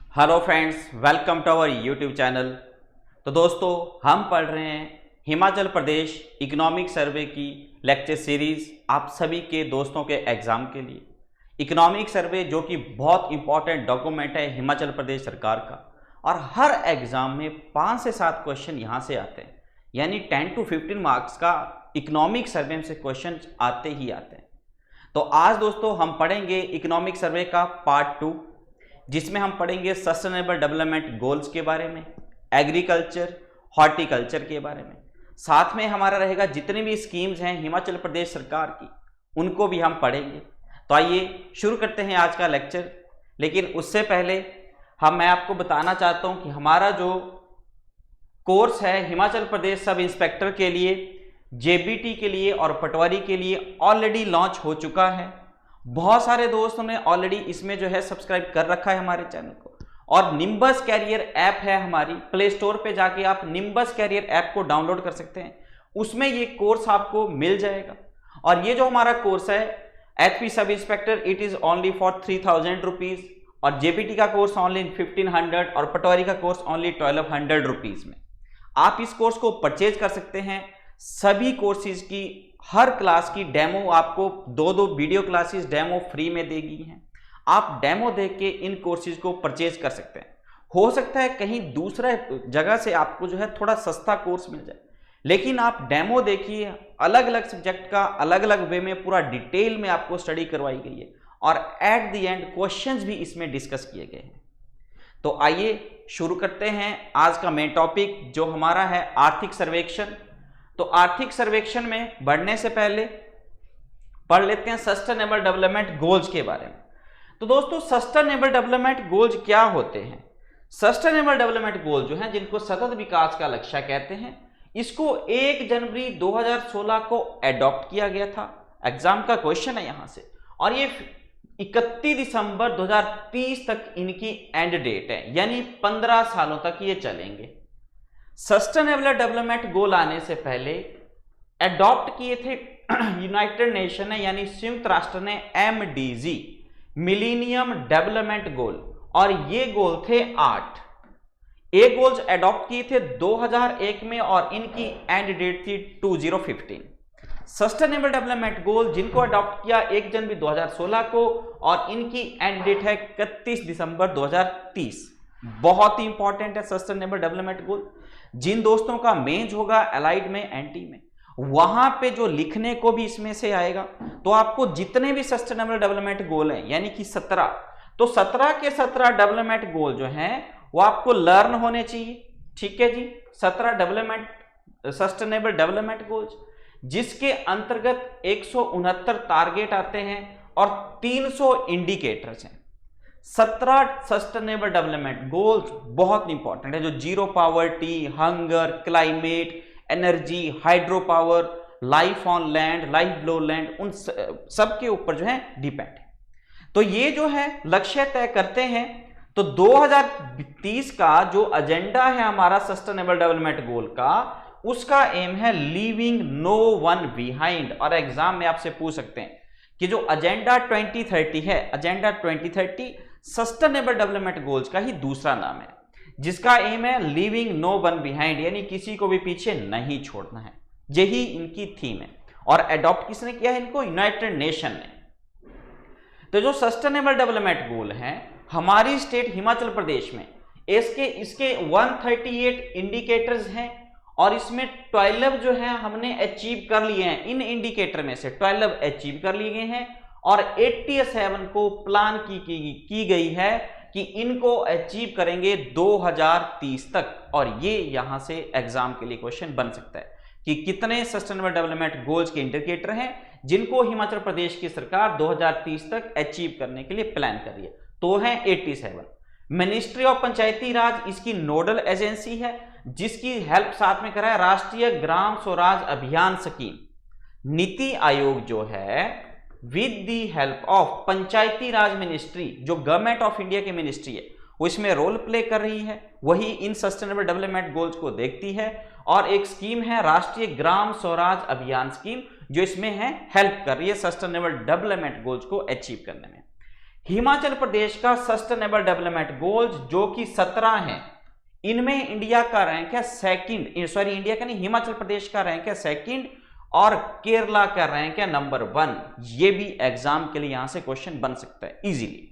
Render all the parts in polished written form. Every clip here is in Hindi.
Hello friends, welcome to our YouTube channel. तो दोस्तों, हम पढ़ रहे हैं हिमाचल प्रदेश इकोनॉमिक सर्वे की लेक्चर सीरीज़ आप सभी के दोस्तों के एग्ज़ाम के लिए। इकोनॉमिक सर्वे जो कि बहुत इंपॉर्टेंट डॉक्यूमेंट है हिमाचल प्रदेश सरकार का, और हर एग्ज़ाम में 5 से 7 क्वेश्चन यहाँ से आते हैं, यानी 10 to 15 मार्क्स का इकोनॉमिक सर्वे से क्वेश्चन आते ही आते हैं। तो आज दोस्तों हम पढ़ेंगे इकोनॉमिक सर्वे का पार्ट 2, जिसमें हम पढ़ेंगे सस्टेनेबल डेवलपमेंट गोल्स के बारे में, एग्रीकल्चर, हॉर्टिकल्चर के बारे में। साथ में हमारा रहेगा जितनी भी स्कीम्स हैं हिमाचल प्रदेश सरकार की, उनको भी हम पढ़ेंगे। तो आइए शुरू करते हैं आज का लेक्चर। लेकिन उससे पहले मैं आपको बताना चाहता हूं कि हमारा जो कोर्स है हिमाचल प्रदेश सब इंस्पेक्टर के लिए, जेबीटी के लिए और पटवारी के लिए ऑलरेडी लॉन्च हो चुका है। बहुत सारे दोस्तों ने ऑलरेडी इसमें जो है सब्सक्राइब कर रखा है हमारे चैनल को। और निम्बस कैरियर ऐप है हमारी, प्ले स्टोर पे जाके आप निम्बस कैरियर ऐप को डाउनलोड कर सकते हैं, उसमें ये कोर्स आपको मिल जाएगा। और ये जो हमारा कोर्स है HP sub inspector, it is only for 3000 rupees, और जेपीटी का कोर्स ओनली 1500 और पटवारी का कोर्स ओनली 1200 रुपीज में आप इस कोर्स को परचेज कर सकते हैं। सभी कोर्सेज की हर क्लास की डेमो आपको दो वीडियो क्लासेस डेमो फ्री में देगी हैं। आप डेमो देख के इन कोर्सेज को परचेज कर सकते हैं। हो सकता है कहीं दूसरा जगह से आपको जो है थोड़ा सस्ता कोर्स मिल जाए, लेकिन आप डेमो देखिए, अलग अलग सब्जेक्ट का अलग अलग वे में पूरा डिटेल में आपको स्टडी करवाई गई है, और एट द एंड क्वेश्चंस भी इसमें डिस्कस किए गए हैं। तो आइए शुरू करते हैं आज का मेन टॉपिक, जो हमारा है आर्थिक सर्वेक्षण। तो आर्थिक सर्वेक्षण में बढ़ने से पहले पढ़ लेते हैं सस्टेनेबल डेवलपमेंट गोल्स के बारे में। तो दोस्तों, सस्टेनेबल डेवलपमेंट गोल्स क्या होते हैं? सस्टेनेबल डेवलपमेंट गोल जो हैं, जिनको सतत विकास का लक्ष्य कहते हैं, इसको 1 जनवरी 2016 को एडॉप्ट किया गया था। एग्जाम का क्वेश्चन है यहां से, और ये 31 दिसंबर 2030 तक इनकी एंड डेट है, यानी 15 सालों तक ये चलेंगे। सस्टेनेबल डेवलपमेंट गोल आने से पहले एडॉप्ट किए थे यूनाइटेड नेशन ने, यानी संयुक्त राष्ट्र ने एमडीजी, मिलेनियम डेवलपमेंट गोल, और ये गोल थे 8। ये गोल्स एडॉप्ट किए थे 2001 में, और इनकी एंड डेट थी 2015। सस्टेनेबल डेवलपमेंट गोल जिनको अडॉप्ट किया 1 जनवरी 2016 को, और इनकी एंड डेट है 31 दिसंबर 2030। बहुत ही इंपॉर्टेंट है सस्टेनेबल डेवलपमेंट गोल। जिन दोस्तों का मेंस होगा एलाइड में, एनटी में, वहां पे जो लिखने को भी इसमें से आएगा, तो आपको जितने भी सस्टेनेबल डेवलपमेंट गोल हैं, यानी कि 17, तो 17 के 17 डेवलपमेंट गोल जो हैं वो आपको लर्न होने चाहिए। ठीक है जी, 17 डेवलपमेंट सस्टेनेबल डेवलपमेंट गोल्स, जिसके अंतर्गत 169 टारगेट आते हैं और 300 इंडिकेटर्स हैं। 17 सस्टेनेबल डेवलपमेंट गोल्स बहुत इंपॉर्टेंट है, जो zero poverty, hunger, climate, energy, hydro power, life on land, life below land, उन सब के ऊपर जो है डिपेंड है। तो ये जो है लक्ष्य तय करते हैं। तो 2030 का जो एजेंडा है हमारा सस्टेनेबल डेवलपमेंट गोल का, उसका एम है लीविंग नो वन बिहाइंड। और एग्जाम में आपसे पूछ सकते हैं कि जो एजेंडा 2030 है, एजेंडा 2030 सस्टेनेबल डेवलपमेंट गोल्स का ही दूसरा नाम है, जिसका एम है लीविंग नो वन बिहाइंड, यानी किसी को भी पीछे नहीं छोड़ना है। यही इनकी थीम है, और एडॉप्ट किसने किया है इनको? यूनाइटेड नेशन ने। तो जो सस्टेनेबल डेवलपमेंट गोल है हमारी स्टेट हिमाचल प्रदेश में, इसके 138 इंडिकेटर्स हैं, और इसमें 12 जो है हमने अचीव कर लिए हैं। इन इंडिकेटर में से 12 अचीव कर लिए गए हैं, और 87 को प्लान की गई है कि इनको अचीव करेंगे 2030 तक। और ये यहां से एग्जाम के लिए क्वेश्चन बन सकता है कि कितने सस्टेनेबल डेवलपमेंट गोल्स के इंडिकेटर हैं जिनको हिमाचल प्रदेश की सरकार 2030 तक अचीव करने के लिए प्लान कर रही है। तो है 87। मिनिस्ट्री ऑफ पंचायती राज इसकी नोडल एजेंसी है, जिसकी हेल्प साथ में कराए राष्ट्रीय ग्राम स्वराज अभियान स्कीम। नीति आयोग जो है with the help of Panchayati Raj ministry, जो गवर्नमेंट ऑफ इंडिया की मिनिस्ट्री है, वो इसमें रोल प्ले कर रही है, वही इन सस्टेनेबल डेवलपमेंट गोल्स को देखती है। और एक स्कीम है राष्ट्रीय ग्राम स्वराज अभियान स्कीम, जो इसमें है हेल्प कर रही है सस्टेनेबल डेवलपमेंट गोल्स को अचीव करने में। हिमाचल प्रदेश का सस्टेनेबल डेवलपमेंट गोल्स जो कि 17 हैं, इनमें इंडिया का रैंक है सेकंड, सॉरी इंडिया का नहीं, हिमाचल प्रदेश का रैंक है सेकंड और केरला का रैंक है नंबर 1। ये भी एग्जाम के लिए यहां से क्वेश्चन बन सकता है इजीली।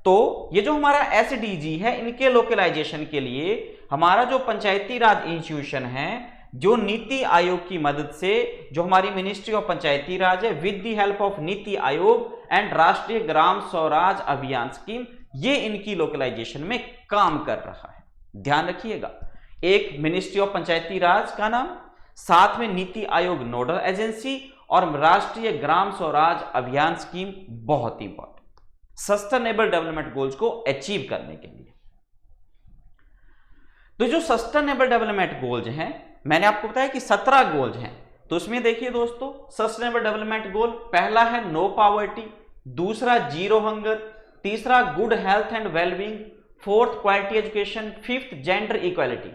तो ये जो हमारा एसडीजी है, इनके लोकलाइजेशन के लिए हमारा जो पंचायती राज इंस्टीट्यूशन है, जो नीति आयोग की मदद से, जो हमारी मिनिस्ट्री ऑफ पंचायती राज है, with the help of NITI Aayog and राष्ट्रीय ग्राम स्वराज अभियान स्कीम, ये इनकी लोकलाइजेशन में काम कर रहा है। ध्यान रखिएगा, एक मिनिस्ट्री ऑफ पंचायती राज का नाम, साथ में नीति आयोग नोडल एजेंसी और राष्ट्रीय ग्राम स्वराज अभियान स्कीम, बहुत इंपॉर्टेंट सस्टेनेबल डेवलपमेंट गोल्स को अचीव करने के लिए। तो जो सस्टेनेबल डेवलपमेंट गोल्स हैं, मैंने आपको बताया कि 17 गोल्स हैं। तो उसमें देखिए दोस्तों, सस्टेनेबल डेवलपमेंट गोल पहला है नो पॉवर्टी, दूसरा जीरो हंगर, तीसरा good health and wellbeing, fourth quality education, fifth gender equality,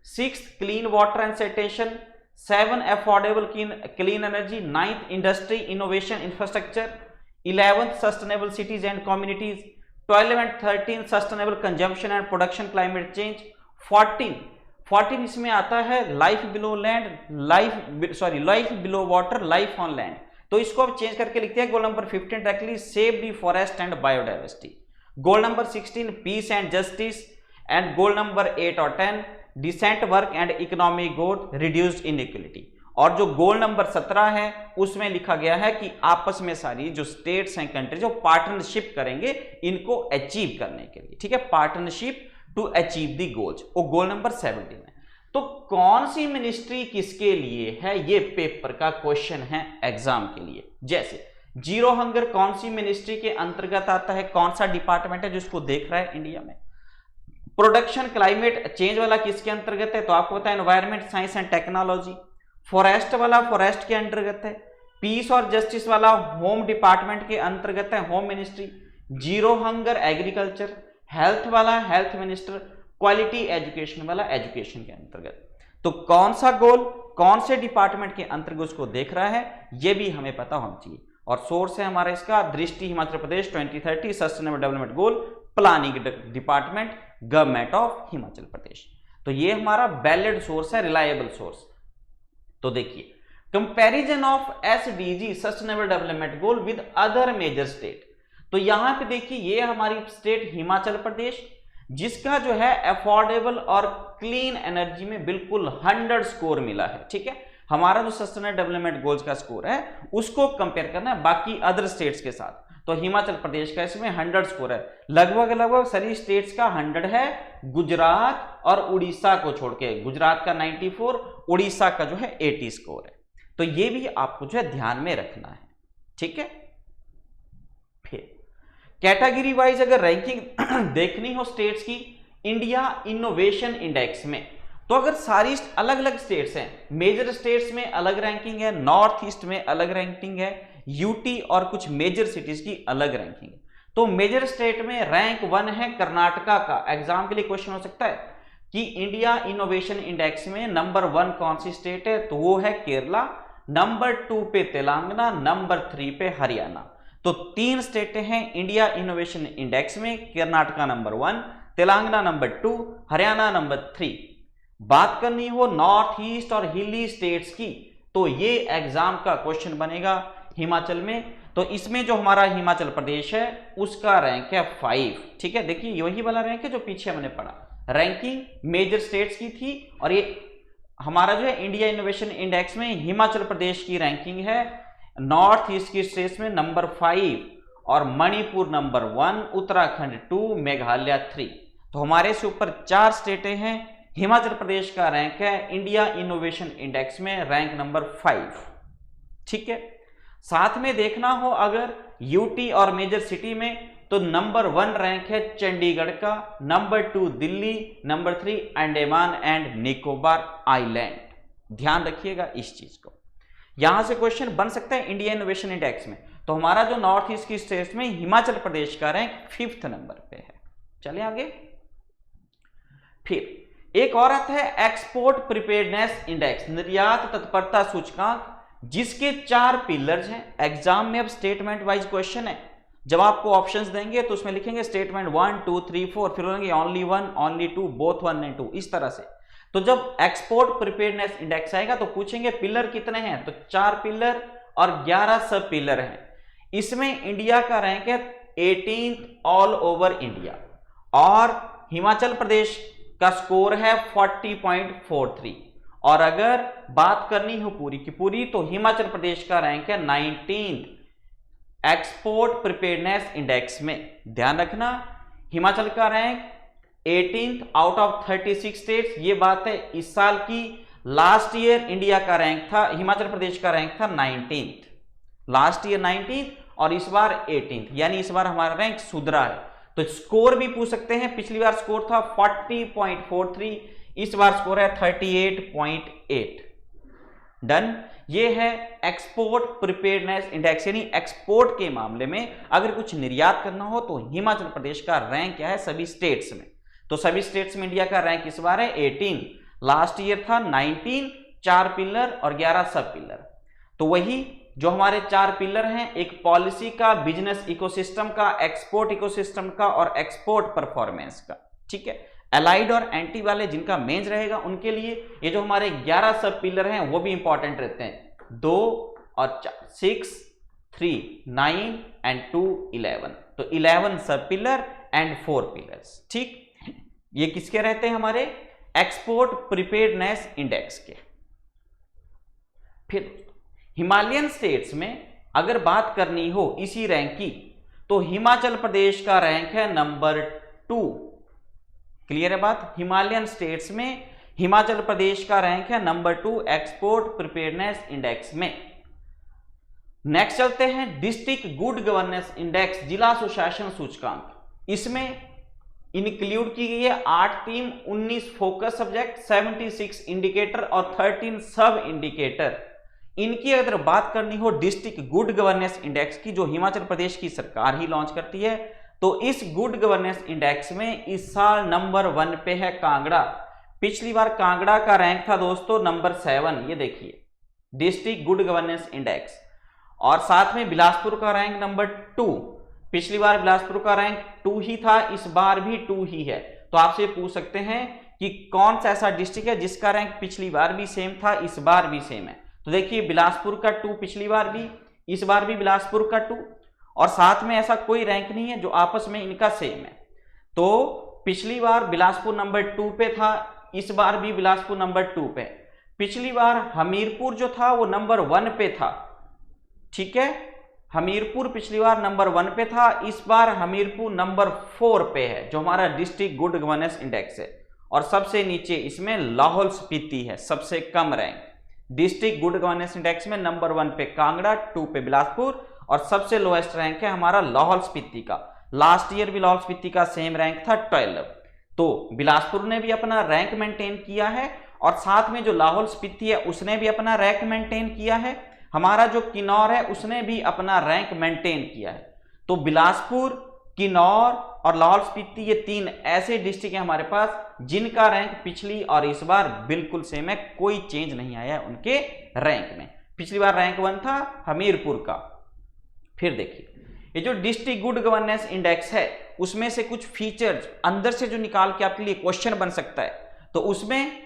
sixth clean water and sanitation, 7 affordable clean energy, 9th industry innovation infrastructure, 11th sustainable cities and communities, 12 and 13 sustainable consumption and production climate change, 14 इसमें आता है life below land, life below water, life on land. तो इसको अब चेंज करके लिखते हैं goal number 15 directly, save the forest and biodiversity. Goal number 16 peace and justice, and goal number 8 और 10 decent work and economic growth, reduced inequality. और जो गोल नंबर 17 है उसमें लिखा गया है कि आपस में सारी जो स्टेट्स हैं, कंट्री, जो पार्टनरशिप करेंगे इनको अचीव करने के लिए, ठीक है, partnership to achieve the goals, वो गोल नंबर 17 है। तो कौन सी मिनिस्ट्री किसके लिए है, ये पेपर का क्वेश्चन है एग्जाम के लिए। जैसे जीरो हंगर कौन सी मिनिस्ट्री के अंतर्गत आता है, कौन सा डिपार्टमेंट है जिसको देख रहा है इंडिया में। प्रोडक्शन क्लाइमेट चेंज वाला किसके अंतर्गत है, तो आपको पता है environment science and technology. Forest वाला फॉरेस्ट के अंतर्गत है। पीस और जस्टिस वाला होम डिपार्टमेंट के अंतर्गत है, home ministry. Zero hunger agriculture, health वाला हेल्थ मिनिस्टर, क्वालिटी एजुकेशन वाला एजुकेशन के अंतर्गत। तो कौन सा गोल कौन से डिपार्टमेंट के अंतर्गत उसको देख रहा है, यह भी हमें पता होना चाहिए। और सोर्स है हमारा इसका दृष्टि Himachal Pradesh 2030 sustainable development goal, planning department, government of Himachal Pradesh. तो ये हमारा वैलिड सोर्स है, रिलायबल सोर्स। तो देखिए, comparison of SDG sustainable development goal with other major state. तो यहां पे देखिए, ये हमारी स्टेट हिमाचल प्रदेश, जिसका जो है अफोर्डेबल और क्लीन एनर्जी में बिल्कुल 100 स्कोर मिला है, ठीक है। हमारा जो सस्टेनेबल डेवलपमेंट गोल्स का स्कोर है उसको कंपेयर करना है बाकी अदर स्टेट्स के साथ। तो हिमाचल प्रदेश का इसमें 100 स्कोर है, लगभग सभी स्टेट्स का 100 है, गुजरात और उड़ीसा को छोड़ के। गुजरात का 94, उड़ीसा का जो है 80 स्कोर है। तो ये भी आपको जो है ध्यान में रखना है, ठीक है। फिर कैटेगरी वाइज अगर रैंकिंग देखनी हो स्टेट्स की, इंडिया इनोवेशन इंडेक्स में, तो अगर सारी अलग अलग स्टेट्स हैं, मेजर स्टेट्स में अलग रैंकिंग है, नॉर्थ ईस्ट में अलग रैंकिंग है, यूटी और कुछ मेजर सिटीज की अलग रैंकिंग है। तो मेजर स्टेट में रैंक 1 है कर्नाटका का। एग्जाम के लिए क्वेश्चन हो सकता है कि इंडिया इनोवेशन इंडेक्स में नंबर 1 कौन सी स्टेट है, तो वो है केरला। नंबर 2 पे तेलंगाना, नंबर 3 पे हरियाणा। तो 3 स्टेटें हैं इंडिया इनोवेशन इंडेक्स में, Karnataka number 1, Telangana number 2, Haryana number 3। बात करनी हो नॉर्थ ईस्ट और हिली स्टेट्स की, तो ये एग्जाम का क्वेश्चन बनेगा हिमाचल में। तो इसमें जो हमारा हिमाचल प्रदेश है उसका रैंक है 5, ठीक है। देखिए वही वाला रैंक है जो पीछे हमने पढ़ा, रैंकिंग मेजर स्टेट्स की थी, और ये हमारा जो है इंडिया इनोवेशन इंडेक्स में हिमाचल प्रदेश की रैंकिंग है नॉर्थ ईस्ट की स्टेट्स में नंबर 5, और मणिपुर नंबर 1, उत्तराखंड 2, मेघालय 3। तो हमारे से ऊपर 4 स्टेटें हैं। हिमाचल प्रदेश का रैंक है इंडिया इनोवेशन इंडेक्स में रैंक नंबर 5, ठीक है। साथ में देखना हो अगर यूटी और मेजर सिटी में, तो नंबर 1 रैंक है चंडीगढ़ का, number 2 Delhi, number 3 Andaman and Nicobar island. ध्यान रखिएगा इस चीज को, यहां से क्वेश्चन बन सकता है इंडिया इनोवेशन इंडेक्स में। तो हमारा जो नॉर्थ ईस्ट की स्टेट्स में हिमाचल प्रदेश का रैंक 5th नंबर पे है। चलिए आगे। फिर एक और आता है एक्सपोर्ट प्रिपेयर्डनेस इंडेक्स, निर्यात तत्परता सूचकांक, जिसके 4 पिलर्स हैं। एग्जाम में अब स्टेटमेंट वाइज क्वेश्चन है, जब आपको ऑप्शंस देंगे तो उसमें लिखेंगे स्टेटमेंट 1 2 3 4, फिर बोलेंगे ओनली 1, ओनली 2, बोथ 1 एंड 2, इस तरह से। तो जब एक्सपोर्ट प्रिपेयर्डनेस इंडेक्स आएगा तो पूछेंगे पिलर कितने हैं, तो 4 पिलर और 11 सब पिलर हैं। इसमें इंडिया का रैंक है 18th ऑल ओवर इंडिया, और हिमाचल प्रदेश का स्कोर है 40.43, और अगर बात करनी हो पूरी की पूरी तो हिमाचल प्रदेश का रैंक है 19th एक्सपोर्ट प्रिपेयर्डनेस इंडेक्स में। ध्यान रखना, हिमाचल का rank 18th out of 36 states, ये बात है इस साल की। लास्ट ईयर इंडिया का रैंक था, हिमाचल प्रदेश का रैंक था 19th, लास्ट ईयर 19th और इस बार 18th, यानी इस बार हमारा रैंक सुधरा है। तो स्कोर भी पूछ सकते हैं, पिछली बार स्कोर था 40.43, इस बार स्कोर है 38.8। डन। ये है एक्सपोर्ट प्रिपेयर्डनेस इंडेक्स, यानी एक्सपोर्ट के मामले में अगर कुछ निर्यात करना हो तो हिमाचल प्रदेश का रैंक क्या है सभी स्टेट्स में। तो सभी स्टेट्स में इंडिया का रैंक इस बार है 18, लास्ट ईयर था 19, 4 पिलर और 11 सब पिलर। तो वही जो हमारे 4 पिलर हैं, एक पॉलिसी का, बिजनेस इकोसिस्टम का, एक्सपोर्ट इकोसिस्टम का और एक्सपोर्ट परफॉर्मेंस का। ठीक है, एलाइड और एंटी वाले जिनका मेंस रहेगा उनके लिए ये जो हमारे 11 सब पिलर हैं वो भी इंपॉर्टेंट रहते हैं, 2 और 4, 6, 3, 9 एंड 2, 11। तो 11 सब पिलर एंड 4 पिलर्स। ठीक, ये किसके रहते हैं, हमारे एक्सपोर्ट प्रिपेयर्डनेस इंडेक्स के। फिर हिमालयन स्टेट्स में अगर बात करनी हो इसी रैंक की तो हिमाचल प्रदेश का रैंक है नंबर 2। क्लियर है बात, हिमालयन स्टेट्स में हिमाचल प्रदेश का रैंक है नंबर 2 एक्सपोर्ट प्रिपेयर्डनेस इंडेक्स में। नेक्स्ट चलते हैं डिस्ट्रिक्ट गुड गवर्नेंस इंडेक्स, जिला सुशासन सूचकांक। इसमें इंक्लूड की गई है 8 थीम, 19 फोकस सब्जेक्ट, 76 इंडिकेटर और 13 सब इंडिकेटर। इनकी अगर बात करनी हो डिस्ट्रिक्ट गुड गवर्नेंस इंडेक्स की, जो हिमाचल प्रदेश की सरकार ही लॉन्च करती है, तो इस गुड गवर्नेंस इंडेक्स में इस साल नंबर 1 पे है कांगड़ा। पिछली बार कांगड़ा का रैंक था दोस्तों नंबर 7, ये देखिए डिस्ट्रिक्ट गुड गवर्नेंस इंडेक्स। और साथ में बिलासपुर का रैंक नंबर 2, पिछली बार बिलासपुर का रैंक 2 ही था, इस बार भी 2 ही है। तो आपसे पूछ सकते हैं कि कौन सा ऐसा डिस्ट्रिक्ट है जिसका रैंक पिछली बार भी सेम था, इस बार भी सेम है। तो देखिए बिलासपुर का 2 पिछली बार भी, इस बार भी बिलासपुर का 2, और साथ में ऐसा कोई रैंक नहीं है जो आपस में इनका सेम है। तो पिछली बार बिलासपुर नंबर 2 पे था, इस बार भी बिलासपुर नंबर 2 पे। पिछली बार हमीरपुर जो था वो नंबर 1 पे था। ठीक है, हमीरपुर पिछली बार नंबर 1 पे था, इस बार हमीरपुर नंबर 4 पे है, जो हमारा डिस्ट्रिक्ट गुड गवर्नेंस इंडेक्स है। और सबसे नीचे इसमें लाहौल स्पीति है, सबसे कम rank. District good governance index में नंबर 1 पे कांगड़ा, 2 पे बिलासपुर और सबसे लोएस्ट रैंक है हमारा लाहौल स्पीति का। लास्ट ईयर भी लाहौल स्पीति का सेम रैंक था 12। तो बिलासपुर ने भी अपना रैंक मेंटेन किया है और साथ में जो लाहौल स्पीति है उसने भी अपना रैंक मेंटेन किया है। हमारा जो किन्नौर है उसने भी अपना रैंक मेंटेन किया है। तो बिलासपुर, किन्नौर और लाहौल स्पीति ये 3 ऐसे डिस्ट्रिक्ट हैं हमारे पास जिनका रैंक पिछली और इस बार बिल्कुल सेम है, कोई चेंज नहीं आया है उनके रैंक में। पिछली बार रैंक 1 था हमीरपुर का। फिर देखिए ये जो डिस्ट्रिक्ट गुड गवर्नेंस इंडेक्स है उसमें से कुछ फीचर्स अंदर से जो निकाल के आपके लिए क्वेश्चन बन सकता है। तो उसमें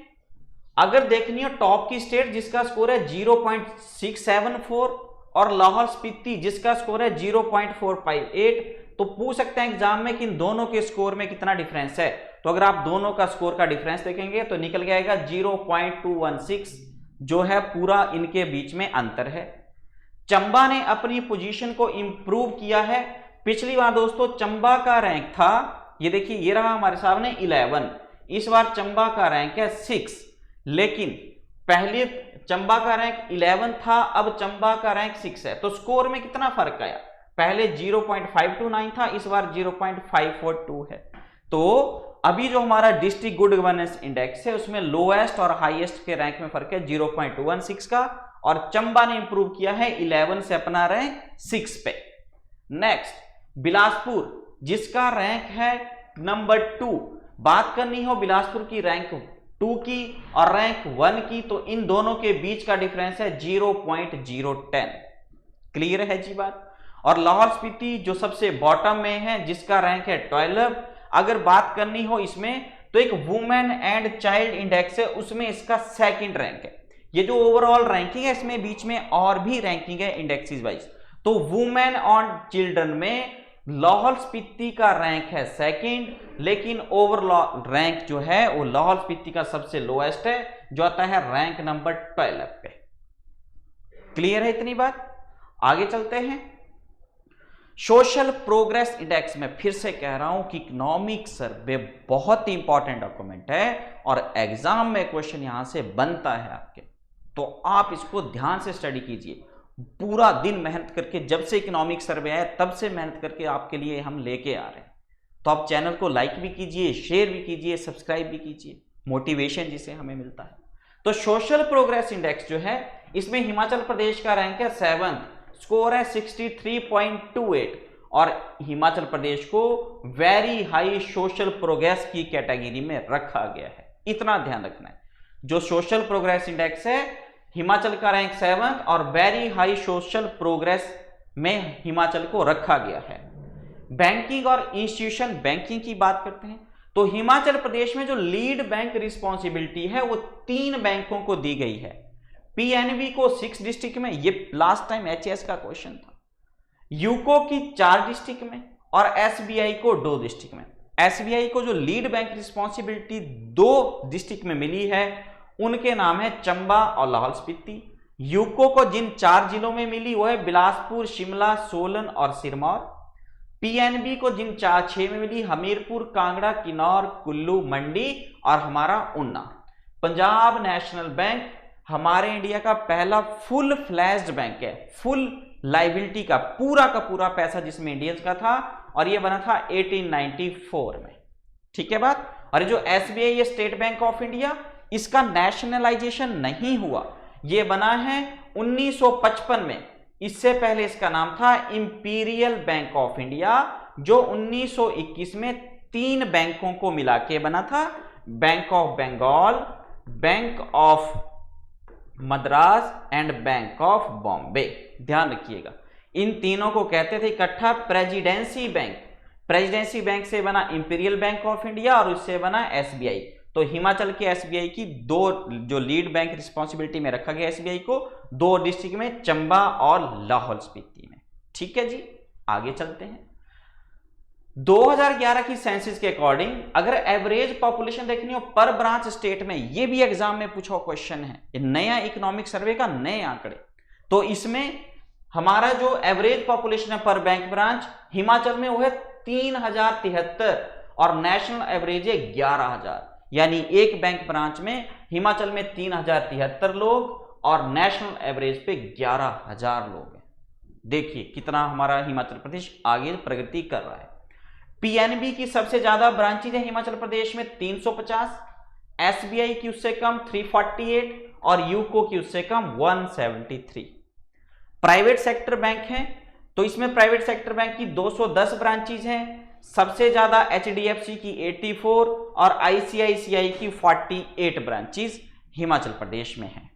अगर देखनी हो टॉप की स्टेट जिसका स्कोर है 0.674 और लाहौल स्पीति जिसका स्कोर है 0.458, तो पूछ सकते हैं एग्जाम में कि इन दोनों के स्कोर में कितना डिफरेंस है। तो अगर आप दोनों का स्कोर का डिफरेंस देखेंगे तो निकल जाएगा 0.216, जो है पूरा इनके बीच में अंतर है। चंबा ने अपनी पोजीशन को इंप्रूव किया है। पिछली बार दोस्तों चंबा का रैंक था, ये देखिए ये रहा हमारे सामने 11, इस बार चंबा का रैंक है 6। लेकिन पहले चंबा का रैंक 11 था, अब चंबा का रैंक 6 है। तो स्कोर में कितना फर्क आया, पहले 0.529 था, इस बार 0.542 है। तो अभी जो हमारा डिस्ट्रिक्ट गुड गवर्नेंस इंडेक्स है उसमें लोएस्ट और हाईएस्ट के रैंक में फर्क है 0.216 का, और चंबा ने इंप्रूव किया है 11 से अपना रैंक 6 पे। नेक्स्ट बिलासपुर जिसका रैंक है नंबर 2। बात करनी हो बिलासपुर की रैंक 2 की और रैंक 1 की, तो इन दोनों के बीच का डिफरेंस है 0.010। क्लियर है जी बात। और लाहौल स्पीति जो सबसे बॉटम में है, जिसका रैंक है 12। अगर बात करनी हो इसमें तो एक वुमेन एंड चाइल्ड इंडेक्स है, उसमें इसका सेकंड रैंक है। ये जो ओवरऑल रैंकिंग है इसमें बीच में और भी रैंकिंग है इंडेक्सेस वाइज। तो वुमेन ऑन चिल्ड्रन में लाहौल स्पीति का रैंक है सेकंड, लेकिन ओवरऑल रैंक जो है वो लाहौल स्पीति का सबसे लोएस्ट है, जो आता है रैंक नंबर 12 पे। क्लियर है इतनी बात? आगे चलते हैं। सोशल प्रोग्रेस इंडेक्स में फिर से कह रहा हूं कि इकोनॉमिक सर्वे बहुत ही इंपॉर्टेंट डॉक्यूमेंट है और एग्जाम में क्वेश्चन यहां से बनता है आपके, तो आप इसको ध्यान से स्टडी कीजिए। पूरा दिन मेहनत करके, जब से इकोनॉमिक सर्वे है तब से मेहनत करके आपके लिए हम लेके आ रहे हैं। तो आप चैनल को लाइक भी कीजिए, शेयर भी कीजिए, सब्सक्राइब भी कीजिए, मोटिवेशन जिसे हमें मिलता है। तो सोशल प्रोग्रेस इंडेक्स जो है इसमें हिमाचल प्रदेश का रैंक है 7th, स्कोर है 63.28 और हिमाचल प्रदेश को वेरी हाई सोशल प्रोग्रेस की कैटेगरी में रखा गया है। इतना ध्यान रखना है। जो सोशल प्रोग्रेस इंडेक्स है हिमाचल का रैंक 7th और वेरी हाई सोशल प्रोग्रेस में हिमाचल को रखा गया है। बैंकिंग और इंस्टीट्यूशन बैंकिंग की बात करते हैं तो हिमाचल प्रदेश में जो लीड बैंक रिस्पॉन्सिबिलिटी है वो 3 बैंकों को दी गई है। पीएनबी को 6 डिस्ट्रिक्ट में, ये लास्ट टाइम एचएस का क्वेश्चन था। यूको की 4 डिस्ट्रिक्ट में और एसबीआई को 2 डिस्ट्रिक्ट में। एसबीआई को जो लीड बैंक रिस्पॉन्सिबिलिटी 2 डिस्ट्रिक्ट में मिली है उनके नाम है चंबा और लाहौल स्पीति। यूको को जिन 4 जिलों में मिली वो है बिलासपुर, शिमला, सोलन और सिरमौर। पीएनबी को जिन 6 में मिली हमीरपुर, कांगड़ा, किन्नौर, कुल्लू, मंडी और हमारा ऊना। पंजाब नेशनल बैंक हमारे इंडिया का पहला फुल फ्लैश्ड बैंक है, फुल लाइबिलिटी का पूरा पैसा जिसमें इंडियंस का था, और ये बना था 1894 में। ठीक है बात? और जो एसबीआई ये स्टेट बैंक ऑफ इंडिया, इसका नेशनलाइजेशन नहीं हुआ, ये बना है 1955 में। इससे पहले इसका नाम था इंपीरियल बैंक ऑफ इंडिया, जो 1921 में 3 बैंकों को मिला के बना था, bank of Bengal, bank of Madras and bank of Bombay. ध्यान रखिएगा, इन तीनों को कहते थे इकट्ठा प्रेसिडेंसी बैंक। प्रेसिडेंसी बैंक से बना इंपीरियल बैंक ऑफ इंडिया और उससे बना एसबीआई। तो हिमाचल के एसबीआई की 2 जो लीड बैंक रिस्पॉन्सिबिलिटी में रखा गया एसबीआई को 2 डिस्ट्रिक्ट में, चंबा और लाहौल स्पीति में। ठीक है जी, आगे चलते हैं। 2011 की सेंसस के अकॉर्डिंग अगर एवरेज पॉपुलेशन देखनी हो पर ब्रांच स्टेट में, ये भी एग्जाम में पूछा क्वेश्चन है, नया इकोनॉमिक सर्वे का नए आंकड़े। तो इसमें हमारा जो एवरेज पॉपुलेशन है पर बैंक ब्रांच हिमाचल में वो है 3073 और नेशनल एवरेज है 11000। यानी एक बैंक ब्रांच में हिमाचल में 3073 लोग और नेशनल एवरेज पे 11000 लोग हैं। देखिए कितना हमारा हिमाचल प्रदेश आगे प्रगति कर रहा है। पीएनबी की सबसे ज्यादा ब्रांचेज है हिमाचल प्रदेश में 350, एसबीआई की उससे कम 348 और यूको की उससे कम 173। प्राइवेट सेक्टर बैंक हैं तो इसमें प्राइवेट सेक्टर बैंक की 210 ब्रांचेज हैं। सबसे ज्यादा एचडीएफसी की 84 और आईसीआईसीआई की 48 ब्रांचेज हिमाचल प्रदेश में हैं।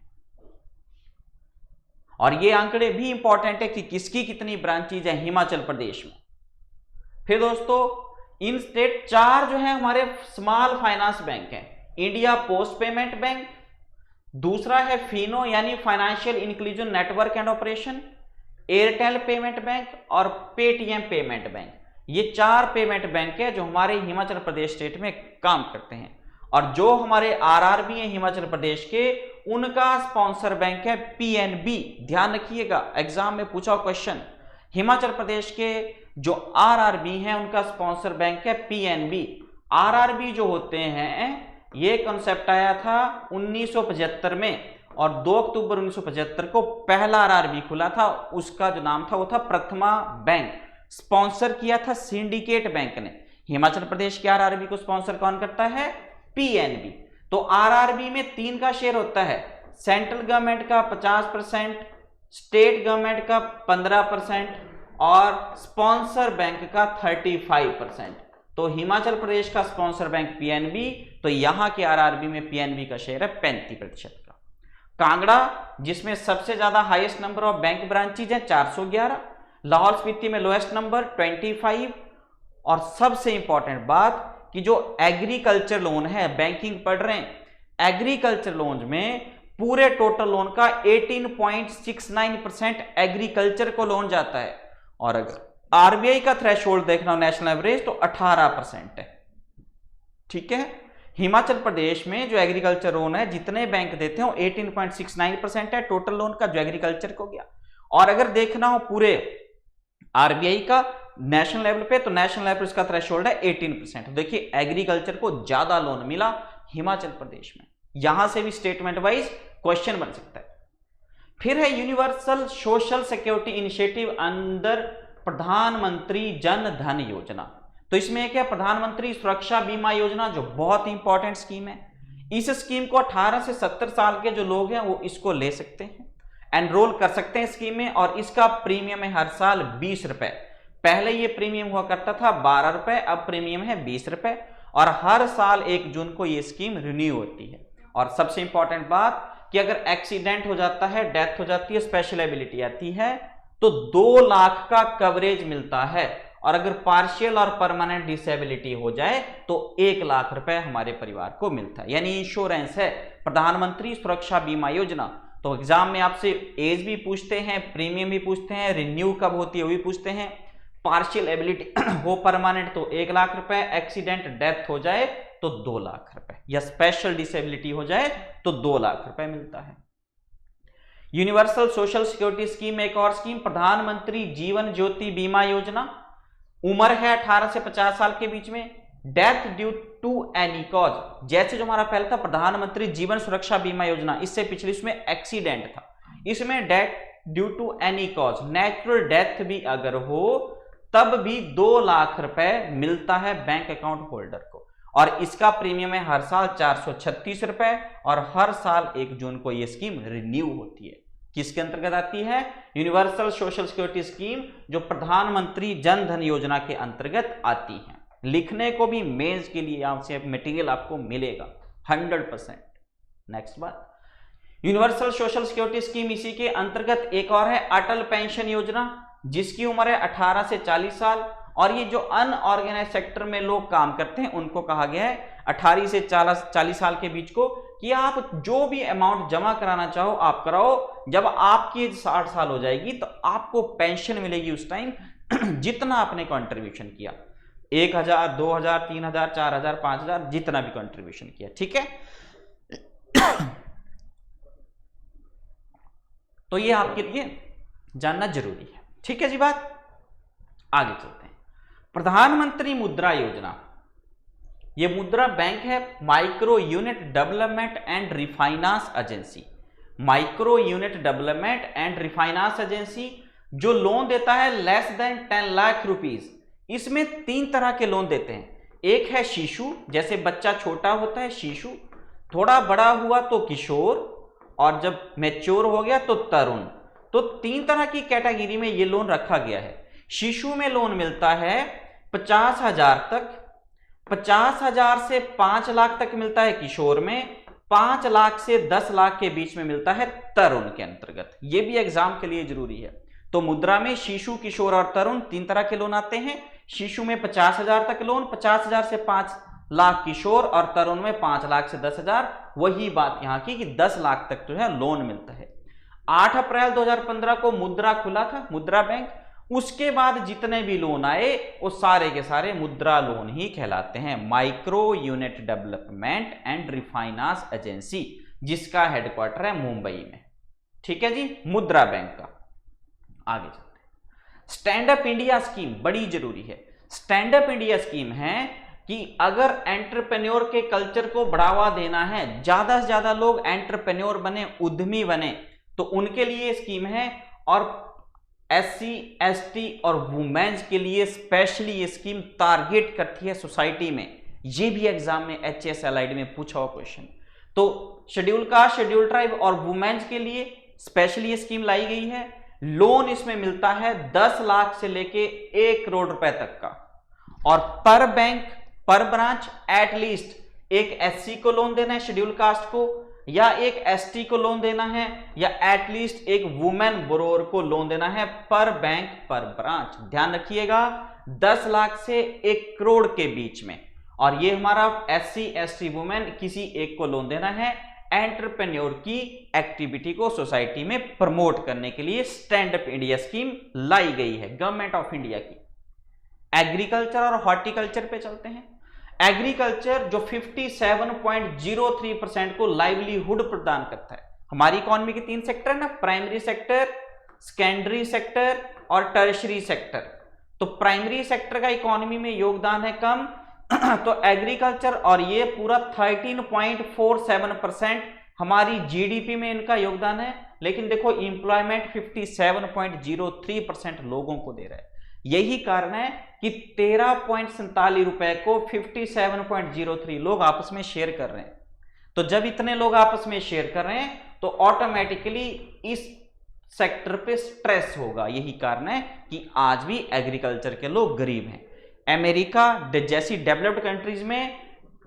और ये आंकड़े भी इंपॉर्टेंट है कि किसकी कितनी ब्रांचेज है हिमाचल प्रदेश में। फिर दोस्तों इन स्टेट 4 जो है हमारे स्मॉल फाइनेंस बैंक हैं। इंडिया पोस्ट पेमेंट बैंक, दूसरा है फिनो यानी financial inclusion network and operation, Airtel payment bank और पेटीएम पेमेंट बैंक। ये 4 पेमेंट बैंक है जो हमारे हिमाचल प्रदेश स्टेट में काम करते हैं। और जो हमारे आरआरबी है हिमाचल प्रदेश के, उनका स्पॉन्सर बैंक है पीएनबी। ध्यान रखिएगा, एग्जाम में पूछा क्वेश्चन, हिमाचल प्रदेश के जो आरआरबी हैं उनका स्पॉन्सर बैंक है पीएनबी। आरआरबी जो होते हैं ये कॉन्सेप्ट आया था 1975 में और 2 अक्टूबर 1975 को पहला आरआरबी खुला था। उसका जो नाम था वो था प्रथमा बैंक। स्पॉन्सर किया था सिंडिकेट बैंक ने। हिमाचल प्रदेश के आरआरबी को स्पॉन्सर कौन करता है? पीएनबी। तो आरआरबी में 3 का शेयर होता है, सेंट्रल गवर्नमेंट का 50%, स्टेट गवर्नमेंट का 15% और स्पॉन्सर बैंक का 35%। तो हिमाचल प्रदेश का स्पॉन्सर बैंक पीएनबी, तो यहां के आरआरबी में पीएनबी का शेयर है 35% का। कांगड़ा जिसमें सबसे ज्यादा highest number of bank branches है 411, लाहौल स्पीति में लोएस्ट नंबर 25। और सबसे इंपॉर्टेंट बात कि जो एग्रीकल्चर लोन है, बैंकिंग पढ़ रहे हैं, एग्रीकल्चर लोन में पूरे टोटल लोन का 18.69% एग्रीकल्चर को लोन जाता है। और अगर आरबीआई का थ्रेशोल्ड देखना हो नेशनल एवरेज तो 18% है। ठीक है, हिमाचल प्रदेश में जो एग्रीकल्चर लोन है जितने बैंक देते हैं 18.69% है टोटल लोन का जो एग्रीकल्चर को गया। और अगर देखना हो पूरे आरबीआई का नेशनल लेवल पे तो नेशनल लेवल इसका थ्रेशोल्ड है 18%। देखिए एग्रीकल्चर को ज्यादा लोन मिला हिमाचल प्रदेश में। यहां से भी स्टेटमेंट वाइज क्वेश्चन बन सकता है। फिर है universal social security initiative under प्रधानमंत्री जन धन योजना। तो इसमें क्या, प्रधानमंत्री सुरक्षा बीमा योजना, जो बहुत इंपॉर्टेंट स्कीम है। इस स्कीम को 18 से 70 साल के जो लोग हैं वो इसको ले सकते हैं, एनरोल कर सकते हैं स्कीम में। और इसका प्रीमियम है हर साल 20 रुपए। पहले ये प्रीमियम हुआ करता था 12 रुपए, अब प्रीमियम है 20 रुपए। और हर साल 1 जून को ये स्कीम रिन्यू होती है। और सबसे इंपॉर्टेंट बात कि अगर एक्सीडेंट हो जाता है, डेथ हो जाती है, स्पेशल एबिलिटी आती है तो 2 लाख का कवरेज मिलता है। और अगर पार्शियल और परमानेंट डिसेबिलिटी हो जाए तो 1 लाख रुपए हमारे परिवार को मिलता है। यानी इंश्योरेंस है प्रधानमंत्री सुरक्षा बीमा योजना। तो एग्जाम में आपसे एज भी पूछते हैं, प्रीमियम भी पूछते हैं, रिन्यू कब होती है वो भी पूछते हैं। पार्शियल एबिलिटी हो परमानेंट तो 1 लाख रुपए, एक्सीडेंट डेथ हो जाए तो 2 लाख रुपए, या स्पेशल डिसेबिलिटी हो जाए तो 2 लाख रुपए मिलता है। यूनिवर्सल सोशल सिक्योरिटी स्कीम एक और स्कीम, प्रधानमंत्री जीवन ज्योति बीमा योजना। उम्र है 18 से 50 साल के बीच में। Death due to any cause, जैसे जो हमारा पहला था प्रधानमंत्री जीवन सुरक्षा बीमा योजना, इससे पिछले इसमें एक्सीडेंट था, इसमें death due to any cause, natural death भी अगर हो तब भी 2 लाख रुपए मिलता है बैंक अकाउंट होल्डर को। और इसका प्रीमियम है हर साल 436 रुपए। और हर साल 1 जून को यह स्कीम रिन्यू होती है। किसके अंतर्गत आती है? यूनिवर्सल सोशल सिक्योरिटी स्कीम, जो प्रधानमंत्री जन धन योजना के अंतर्गत आती है। लिखने को भी मेंस के लिए आपसे मटेरियल आपको मिलेगा 100%। नेक्स्ट बात, यूनिवर्सल सोशल सिक्योरिटी स्कीम, इसी के अंतर्गत एक और है अटल पेंशन योजना, जिसकी उम्र है 18 से 40 साल। और ये जो अनऑर्गेनाइज सेक्टर में लोग काम करते हैं उनको कहा गया है 18 से 40 साल के बीच को कि आप जो भी अमाउंट जमा कराना चाहो आप कराओ। जब आपकी 60 साल हो जाएगी तो आपको पेंशन मिलेगी उस टाइम जितना आपने कंट्रीब्यूशन किया, 1000, 2000, 3000, 4000, 5000, जितना भी कंट्रीब्यूशन किया। ठीक है, तो ये आपके लिए जानना जरूरी है। ठीक है जी, बात आगे चलते हैं। प्रधानमंत्री मुद्रा योजना, ये मुद्रा बैंक है micro unit development and refinance agency. Micro unit development and refinance agency जो लोन देता है लेस देन 10 लाख रुपीज। इसमें 3 तरह के लोन देते हैं। एक है शिशु, जैसे बच्चा छोटा होता है शिशु, थोड़ा बड़ा हुआ तो किशोर, और जब मैच्योर हो गया तो तरुण। तो 3 तरह की कैटेगरी में ये लोन रखा गया है। शिशु में लोन मिलता है 50,000 तक, 50,000 से 5 लाख तक मिलता है किशोर में, 5 लाख से 10 लाख के बीच में मिलता है तरुण के अंतर्गत। ये भी एग्जाम के लिए जरूरी है। तो मुद्रा में शिशु, किशोर और तरुण 3 तरह के लोन आते हैं। शिशु में 50,000 तक लोन, 50,000 से 5 लाख किशोर, और तरुण में 5 लाख से 10,000। वही बात यहां की कि 10 लाख तक जो है लोन मिलता है। 8 अप्रैल 2015 को मुद्रा खुला था, मुद्रा बैंक। उसके बाद जितने भी लोन आए वो सारे के सारे मुद्रा लोन ही कहलाते हैं। Micro unit development and refinance agency, जिसका हेडक्वार्टर है मुंबई में। ठीक है जी, मुद्रा बैंक का। आगे चलते हैं। स्टैंड अप इंडिया स्कीम बड़ी जरूरी है। स्टैंड अप इंडिया स्कीम है कि अगर एंटरप्रेन्योर के कल्चर को बढ़ावा देना है, ज्यादा से ज्यादा लोग एंटरप्रेन्योर बने, उद्यमी बने, तो उनके लिए स्कीम है। और SC, ST और वुमेन्स के लिए स्पेशली ये स्कीम टारगेट करती है सोसाइटी में। ये भी एग्जाम में HSLID में पूछा हुआ क्वेश्चन। तो शेड्यूल कास्ट, शेड्यूल ट्राइब और वुमेन्स के लिए स्पेशली ये स्कीम लाई गई है। लोन इसमें मिलता है 10 लाख से लेके 1 करोड़ रुपए तक का। और पर बैंक, पर ब्रांच एटलीस्ट एक SC को लोन देना है, शेड्यूल कास्ट को या एक एसटी को लोन देना है या एटलीस्ट एक वुमेन बोरोअर को लोन देना है पर बैंक पर ब्रांच। ध्यान रखिएगा 10 लाख से 1 करोड़ के बीच में। और ये हमारा एससी एसटी वुमेन किसी एक को लोन देना है एंटरप्रेन्योर की एक्टिविटी को सोसाइटी में प्रमोट करने के लिए स्टैंड अप इंडिया स्कीम लाई गई है गवर्नमेंट ऑफ इंडिया की। एग्रीकल्चर और हॉर्टिकल्चर पे चलते हैं। एग्रीकल्चर जो 57.03% को लाइवलीहुड प्रदान करता है। हमारी इकोनॉमी के 3 सेक्टर है ना, प्राइमरी सेक्टर, सेकेंडरी सेक्टर और टर्शरी सेक्टर। तो प्राइमरी सेक्टर का इकोनॉमी में योगदान है कम तो एग्रीकल्चर और ये पूरा 13.47% हमारी जीडीपी में इनका योगदान है। लेकिन देखो इंप्लॉयमेंट 57.03% लोगों को दे रहा है। यही कारण है कि 13.47 रुपए को 57.03 लोग आपस में शेयर कर रहे हैं। तो जब इतने लोग आपस में शेयर कर रहे हैं तो ऑटोमेटिकली इस सेक्टर पे स्ट्रेस होगा। यही कारण है कि आज भी एग्रीकल्चर के लोग गरीब हैं। अमेरिका जैसी डेवलप्ड कंट्रीज में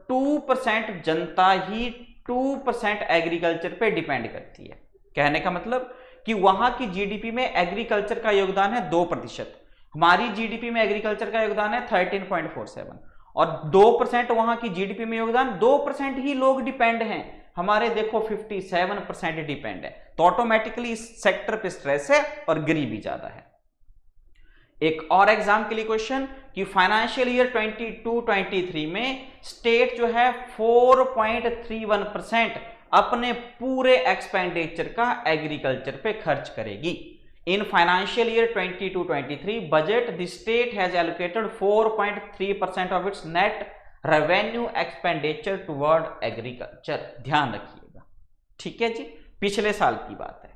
2% जनता ही 2% एग्रीकल्चर पे डिपेंड करती है। कहने का मतलब कि वहां की जीडीपी में एग्रीकल्चर का योगदान है 2%। हमारी जीडीपी में एग्रीकल्चर का योगदान है 13.47 और 2% वहां की जीडीपी में योगदान 2% ही लोग डिपेंड हैं। हमारे देखो 57% डिपेंड है। तो ऑटोमेटिकली इस सेक्टर पे स्ट्रेस है और गरीबी ज्यादा है। एक और एग्जाम के लिए क्वेश्चन कि फाइनेंशियल ईयर 22-23 में स्टेट जो है 4.31% अपने पूरे एक्सपेंडिचर का एग्रीकल्चर पे खर्च करेगी। In financial year 22-23 budget the state has allocated 4.3% of its net revenue expenditure toward agriculture. ध्यान रखिएगा, ठीक है जी, पिछले साल की बात है।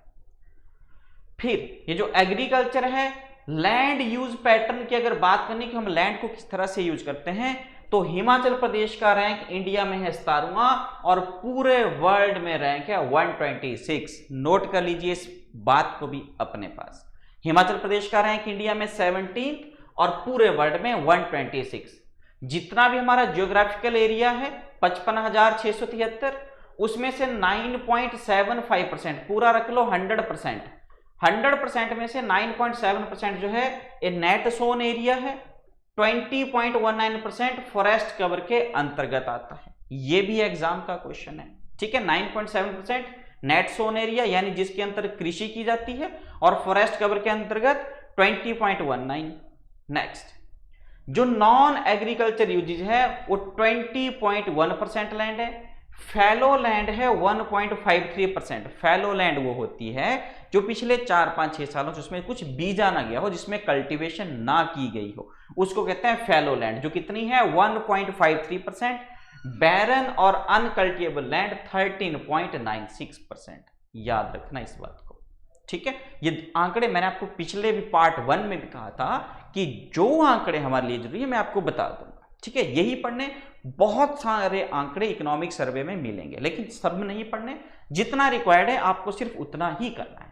फिर ये जो एग्रीकल्चर है, लैंड यूज पैटर्न की अगर बात करनी कि हम लैंड को किस तरह से यूज करते हैं, तो हिमाचल प्रदेश का रैंक इंडिया में है 17वां और पूरे वर्ल्ड में रैंक है 126। नोट कर लीजिए इस बात को भी अपने पास। हिमाचल प्रदेश का रैंक इंडिया में 17 और पूरे वर्ल्ड में 126। जितना भी हमारा जियोग्राफिकल एरिया है 55,673, उसमें से 9.75% पूरा रख लो 100% में से 9.7% जो है ये नेट सोन एरिया है। 20.19% फॉरेस्ट कवर के अंतर्गत आता है। ये भी एग्जाम का क्वेश्चन है, ठीक है। 9.7% नेट सोन एरिया यानी जिसके अंतर्गत कृषि की जाती है और फॉरेस्ट कवर के अंतर्गत 20.19। नेक्स्ट, जो नॉन एग्रीकल्चर यूजेज है वो 20.1% लैंड है। फैलो लैंड है 1.53%। फैलो लैंड वो होती है जो पिछले 4-5-6 सालों से उसमें कुछ बीजा ना गया हो, जिसमें कल्टीवेशन ना की गई हो, उसको कहते हैं फैलो लैंड, जो कितनी है 1.53%। बैरन और अनकल्टिएबल लैंड 13.96%। याद रखना इस बात को, ठीक है। ये आंकड़े मैंने आपको पिछले भी पार्ट 1 में भी कहा था कि जो आंकड़े हमारे लिए जरूरी है मैं आपको बता दूंगा, ठीक है। यही पढ़ने, बहुत सारे आंकड़े इकोनॉमिक सर्वे में मिलेंगे, लेकिन सब नहीं पढ़ने, जितना रिक्वायर्ड है आपको सिर्फ उतना ही करना है।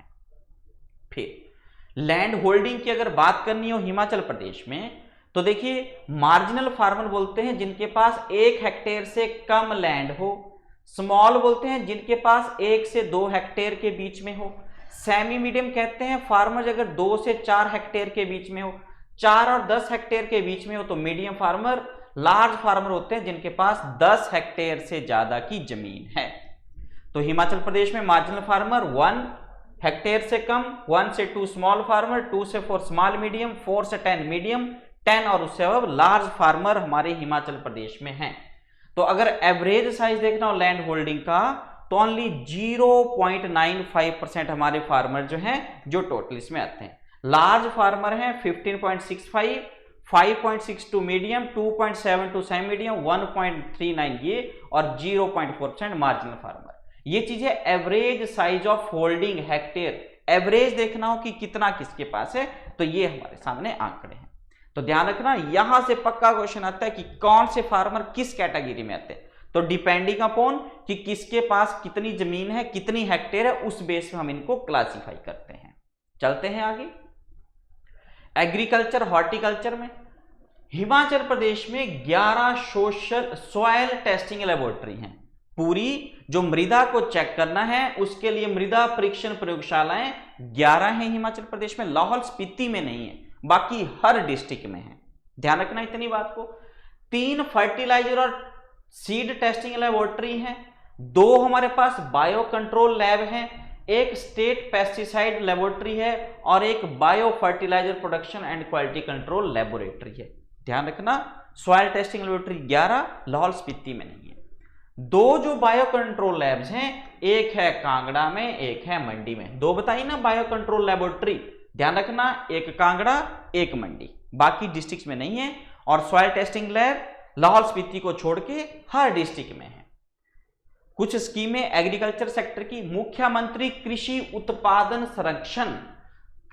फिर लैंड होल्डिंग की अगर बात करनी हो हिमाचल प्रदेश में, तो देखिए मार्जिनल फार्मर बोलते हैं जिनके पास 1 हेक्टेयर से कम लैंड हो। स्मॉल बोलते हैं जिनके पास 1 से 2 हेक्टेयर के बीच में हो। सेमी मीडियम कहते हैं फार्मर अगर 2 से 4 हेक्टेयर के बीच में हो। 4 और 10 हेक्टेयर के बीच में हो तो मीडियम फार्मर। लार्ज फार्मर होते हैं जिनके पास 10 हेक्टेयर से ज्यादा की जमीन है। तो हिमाचल प्रदेश में मार्जिनल फार्मर 1 हेक्टेयर से कम, 1 से 2 स्मॉल फार्मर, 2 से 4 स्मॉल मीडियम, 4 से 10 मीडियम, 10 और उससे अब लार्ज फार्मर हमारे हिमाचल प्रदेश में हैं। तो अगर एवरेज साइज देखना हो लैंड होल्डिंग का, तो ओनली 0.95% हमारे फार्मर जो हैं जो टोटल इसमें आते हैं। लार्ज फार्मर हैं 15.65, 5.62 मीडियम, 2.72 सेमी मीडियम, 1.39 ये और 0.4% मार्जिनल फार्मर। ये चीज है average size of holding hectare. Average देखना हो कि कितना किसके पास है, तो ये हमारे सामने आंकड़े हैं। तो ध्यान रखना, यहां से पक्का क्वेश्चन आता है कि कौन से फार्मर किस कैटेगरी में आते हैं। तो डिपेंडिंग अपॉन कि किसके पास कितनी जमीन है, कितनी हेक्टेयर है, उस बेस पे हम इनको क्लासिफाई करते हैं। चलते हैं आगे। एग्रीकल्चर हॉर्टिकल्चर में हिमाचल प्रदेश में 11 सोशल सॉयल टेस्टिंग लेबोरेटरी हैं। पूरी जो मृदा को चेक करना है उसके लिए मृदा परीक्षण प्रयोगशालाएं 11 हैं हिमाचल प्रदेश में, लाहौल स्पीति में नहीं है, बाकी हर डिस्ट्रिक्ट में है। ध्यान रखना इतनी बात को। 3 फर्टिलाइजर और सीड टेस्टिंग लेबोरेटरी हैं, 2 हमारे पास बायो कंट्रोल लैब हैं, एक स्टेट पेस्टिसाइड लेबोरेटरी है और एक bio fertilizer production and quality control laboratory है। ध्यान रखना, soil testing laboratory 11 Lahaul Spiti में नहीं है। 2 जो बायो कंट्रोल लैब्स हैं, एक है कांगड़ा में, एक है मंडी में। 2 बताइए ना बायो कंट्रोल लेबोरेटरी, ध्यान रखना, एक कांगड़ा एक मंडी, बाकी डिस्ट्रिक्ट में नहीं है। और soil testing lab Lahaul Spiti को छोड़ के हर डिस्ट्रिक्ट में है। कुछ स्कीमें एग्रीकल्चर सेक्टर की, मुख्यमंत्री कृषि उत्पादन संरक्षण,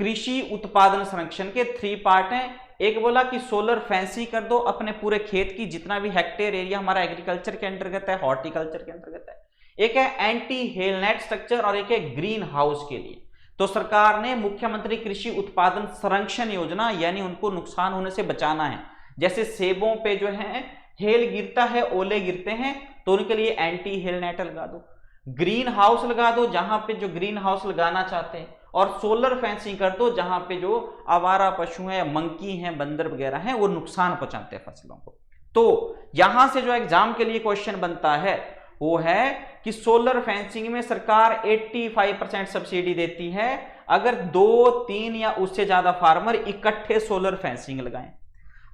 कृषि उत्पादन संरक्षण के 3 पार्ट हैं। एक बोला कि सोलर फेंसिंग कर दो अपने पूरे खेत की, जितना भी हेक्टेयर एरिया हमारा एग्रीकल्चर के अंतर्गत है, हॉर्टिकल्चर के अंतर्गत है। एक है एंटी हेल नेट स्ट्रक्चर और एक है ग्रीन हाउस के लिए। तो सरकार ने मुख्यमंत्री कृषि उत्पादन संरक्षण योजना, यानी उनको नुकसान होने से बचाना है। जैसे सेबों पे जो है हेल गिरता है, ओले गिरते हैं, तो उनके लिए एंटी हेल नेट लगा दो, ग्रीन हाउस लगा दो जहां पे जो ग्रीन हाउस लगाना चाहते हैं, और सोलर फेंसिंग कर दो जहां पे जो आवारा पशु हैं, मंकी हैं, बंदर वगैरह हैं, वो नुकसान पहुंचाते हैं फसलों को। तो यहां से जो एग्जाम के लिए क्वेश्चन बनता है वो है कि सोलर फेंसिंग में सरकार 85% सब्सिडी देती है अगर 2, 3 या उससे ज्यादा फार्मर इकट्ठे सोलर फेंसिंग लगाएं।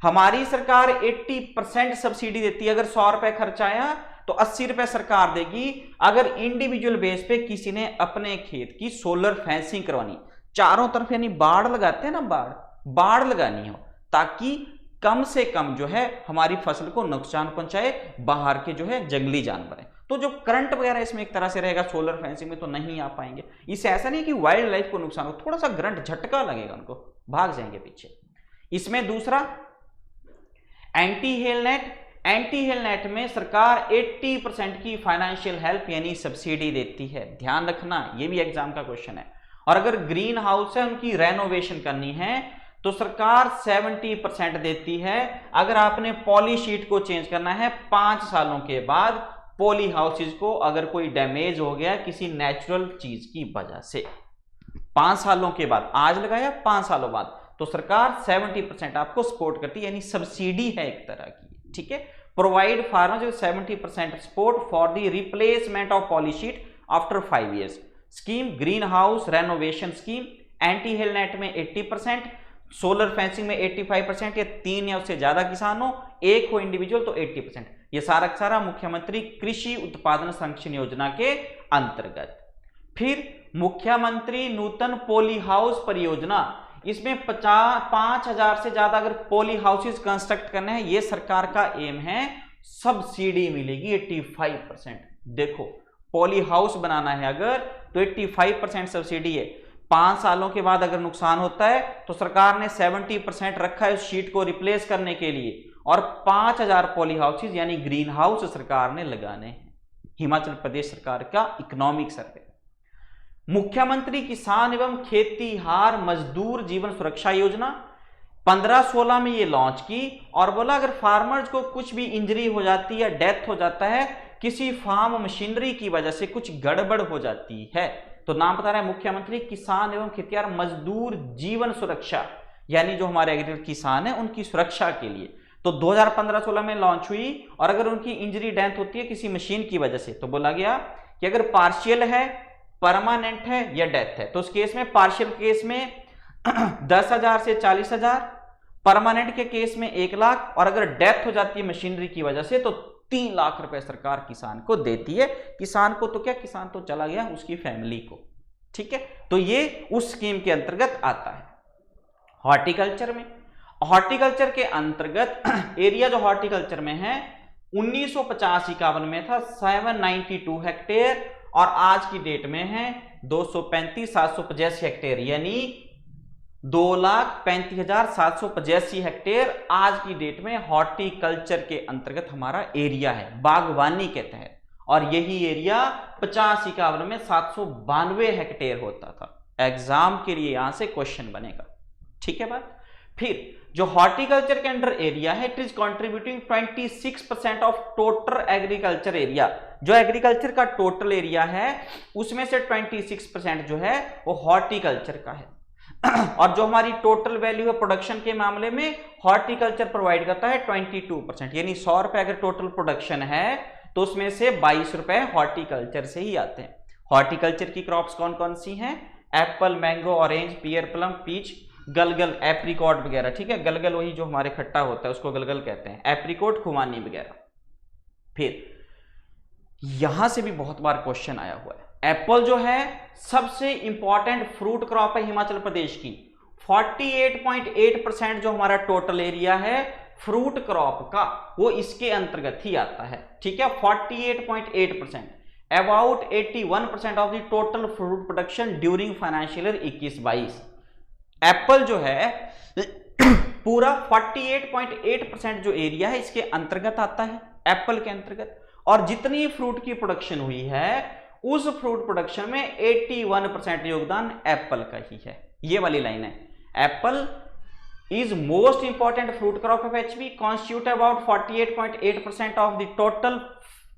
हमारी सरकार 80% सब्सिडी देती है, अगर 100 रुपए खर्च आया तो 80 रुपए सरकार देगी अगर इंडिविजुअल बेस पे किसी ने अपने खेत की सोलर फेंसिंग करवानी, चारों तरफ, यानी बाड़ लगाते हैं ना, बाड़ लगानी हो, ताकि कम से कम जो है हमारी फसल को नुकसान पहुंचाए बाहर के जो है जंगली जानवर हैं। तो जो करंट वगैरह इसमें एक तरह से रहेगा, सोलर फेंसिंग में तो नहीं आ पाएंगे। इससे ऐसा नहीं कि वाइल्ड लाइफ को नुकसान हो, थोड़ा सा करंट झटका लगेगा, उनको भाग जाएंगे पीछे। इसमें दूसरा anti hail net, anti hail net में सरकार 80% की फाइनेंशियल हेल्प यानी सब्सिडी देती है। ध्यान रखना, यह भी एग्जाम का क्वेश्चन है। और अगर ग्रीन हाउस है, उनकी रेनोवेशन करनी है, तो सरकार 70% देती है। अगर आपने पॉली शीट को चेंज करना है 5 सालों के बाद, पॉली हाउसेज को अगर कोई डैमेज हो गया किसी नेचुरल चीज की वजह से, 5 सालों के बाद, आज लगाया 5 सालों बाद, तो सरकार 70% आपको सपोर्ट करती है, यानी सब्सिडी है एक तरह की। ठीक है, provide farmer 70% support for the replacement of poly sheet after 5 years। Scheme green house renovation scheme, anti hail net में 80%, सोलर फेंसिंग में 85%, या 3 या उससे ज्यादा किसान हो, एक हो इंडिविजुअल तो 80%। ये सारा सारा मुख्यमंत्री कृषि उत्पादन संरक्षण योजना के अंतर्गत। फिर मुख्यमंत्री नूतन पॉली हाउस परियोजना, इसमें 5,000 से ज्यादा अगर पॉली हाउसेज कंस्ट्रक्ट करने हैं, ये सरकार का एम है, सब्सिडी मिलेगी 85%। देखो, पॉली हाउस बनाना है अगर तो 85% सब्सिडी है। 5 सालों के बाद अगर नुकसान होता है तो सरकार ने 70% रखा है उस शीट को रिप्लेस करने के लिए, और 5,000 पॉली हाउसेज यानी ग्रीन हाउस सरकार ने लगाने हैं। हिमाचल प्रदेश सरकार का इकोनॉमिक सर्वे। मुख्यमंत्री किसान एवं खेतीहार मजदूर जीवन सुरक्षा योजना 15-16 में ये लॉन्च की, और बोला अगर फार्मर्स को कुछ भी इंजरी हो जाती है, डेथ हो जाता है, किसी फार्म मशीनरी की वजह से कुछ गड़बड़ हो जाती है, तो नाम बता रहा है मुख्यमंत्री किसान एवं खेतीहार मजदूर जीवन सुरक्षा, यानी जो हमारे एग्रीकल्चर किसान है उनकी सुरक्षा के लिए। तो 2015-16 में लॉन्च हुई, और अगर उनकी इंजरी डेथ होती है किसी मशीन की वजह से, तो बोला गया कि अगर पार्शियल है, परमानेंट है या डेथ है, तो उस केस में, पार्शियल केस में 10,000 से 40,000, परमानेंट के केस में 1 लाख, और अगर डेथ हो जाती है मशीनरी की वजह से तो 3 लाख रुपए सरकार किसान को देती है। किसान को तो क्या, किसान तो चला गया, उसकी फैमिली को। ठीक है, तो ये उस स्कीम के अंतर्गत आता है। हॉर्टिकल्चर में, हॉर्टिकल्चर के अंतर्गत एरिया जो हॉर्टिकल्चर में है 1950-51 में था 792 हेक्टेयर, और आज की डेट में है 235,785 हेक्टेयर, यानी 2,35,785 हेक्टेयर आज की डेट में हॉर्टिकल्चर के अंतर्गत हमारा एरिया है, बागवानी के तहत। और यही एरिया 50-51 में 792 हेक्टेयर होता था। एग्जाम के लिए यहां से क्वेश्चन बनेगा। ठीक है बात। फिर जो हॉर्टिकल्चर के अंडर एरिया है, it is contributing 26% of total agriculture area. जो एग्रीकल्चर का टोटल एरिया है उसमें से 26% जो है वो हॉर्टिकल्चर का है। और जो हमारी टोटल वैल्यू है प्रोडक्शन के मामले में हॉर्टिकल्चर प्रोवाइड करता है 22%, यानी 100 रुपए अगर टोटल प्रोडक्शन है तो उसमें से 22 रुपए हॉर्टिकल्चर से ही आते हैं। हॉर्टिकल्चर की क्रॉप्स कौन कौन सी हैं? एप्पल, मैंगो, ऑरेंज, पियर, प्लम, पीच, गलगल, एप्रिकॉट वगैरह। ठीक है, गलगल वही जो हमारे खट्टा होता है उसको गलगल कहते हैं, एप्रिकॉट, खुमानी वगैरह। फिर यहां से भी बहुत बार क्वेश्चन आया हुआ है, एप्पल जो है सबसे इंपॉर्टेंट फ्रूट क्रॉप है हिमाचल प्रदेश की। 48.8% जो हमारा टोटल एरिया है फ्रूट क्रॉप का वो इसके अंतर्गत ही आता है। ठीक है, 48.8%, about 81% of the total fruit production during financial year 21-22। Apple जो है पूरा 48.8% जो एरिया है इसके अंतर्गत आता है, एप्पल के अंतर्गत। और जितनी फ्रूट की प्रोडक्शन हुई है उस फ्रूट प्रोडक्शन में 81% योगदान एप्पल का ही है। ये वाली लाइन है, Apple is most important fruit crop of HB, constitute about 48.8% of the total